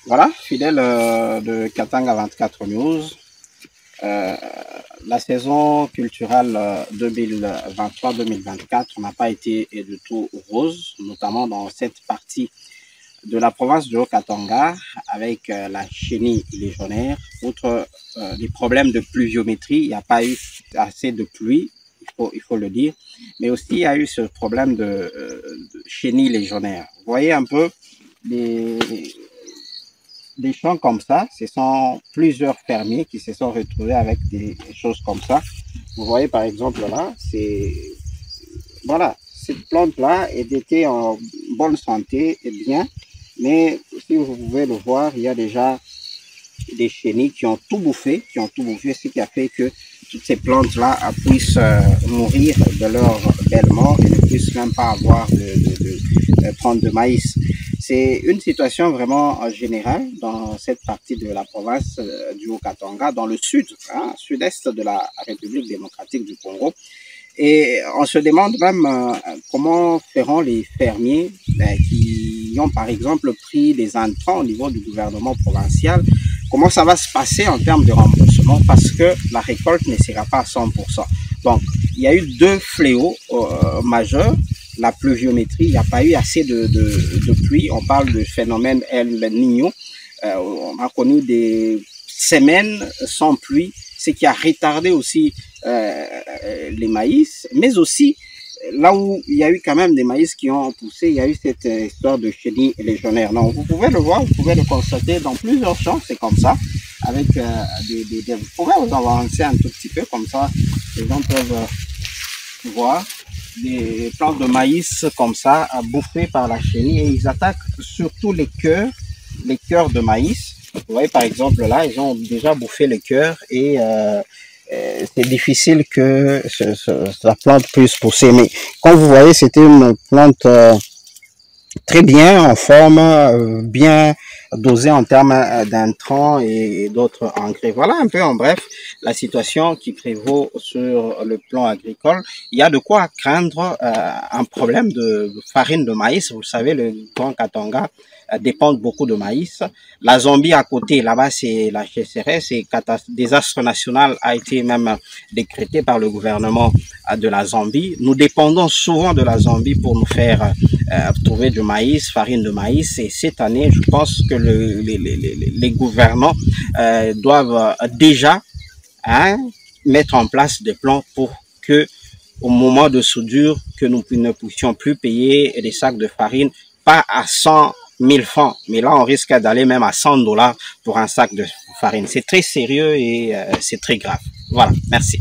Voilà, fidèle de Katanga 24 News. La saison culturelle 2023-2024 n'a pas été du tout rose, notamment dans cette partie de la province de Haut-Katanga avec la chenille légionnaire. Outre les problèmes de pluviométrie, il n'y a pas eu assez de pluie, il faut le dire, mais aussi il y a eu ce problème de chenille légionnaire. Vous voyez un peu des champs comme ça, ce sont plusieurs fermiers qui se sont retrouvés avec des choses comme ça. Vous voyez par exemple là, c'est voilà, cette plante-là était en bonne santé et bien, mais si vous pouvez le voir, il y a déjà des chenilles qui ont tout bouffé, ce qui a fait que toutes ces plantes-là puissent mourir de leur belle mort et ne puissent même pas avoir de prendre de maïs. C'est une situation vraiment générale dans cette partie de la province du Haut-Katanga, dans le sud, sud-est de la République démocratique du Congo. Et on se demande même comment feront les fermiers qui ont par exemple pris des intrants au niveau du gouvernement provincial, comment ça va se passer en termes de remboursement parce que la récolte ne sera pas à 100%. Donc, il y a eu deux fléaux majeurs. La pluviométrie, il n'y a pas eu assez de pluie. On parle du phénomène El Niño. On a connu des semaines sans pluie, ce qui a retardé aussi les maïs, mais aussi là où il y a eu quand même des maïs qui ont poussé, il y a eu cette histoire de chenille légionnaire. Donc vous pouvez le voir, vous pouvez le constater dans plusieurs champs, c'est comme ça, avec vous pouvez vous avancer un tout petit peu comme ça, les gens peuvent voir des plantes de maïs comme ça, bouffées par la chenille, et ils attaquent surtout les cœurs de maïs. Vous voyez par exemple là, ils ont déjà bouffé le cœur et c'est difficile que la plante puisse pousser. Mais comme vous voyez, c'était une plante très bien en forme, bien dosée en termes d'intrants et d'autres engrais. Voilà un peu en bref la situation qui prévaut sur le plan agricole. Il y a de quoi craindre un problème de farine de maïs. Vous savez, le Grand Katanga dépendent beaucoup de maïs. La Zambie à côté, là-bas, c'est la sécheresse et désastre national a été même décrété par le gouvernement de la Zambie. Nous dépendons souvent de la Zambie pour nous faire trouver du maïs, farine de maïs. Et cette année, je pense que les gouvernants doivent déjà mettre en place des plans pour que au moment de soudure, que nous ne puissions plus payer des sacs de farine, pas à 100 000 francs, mais là on risque d'aller même à 100 $ pour un sac de farine. C'est très sérieux et c'est très grave. Voilà, merci.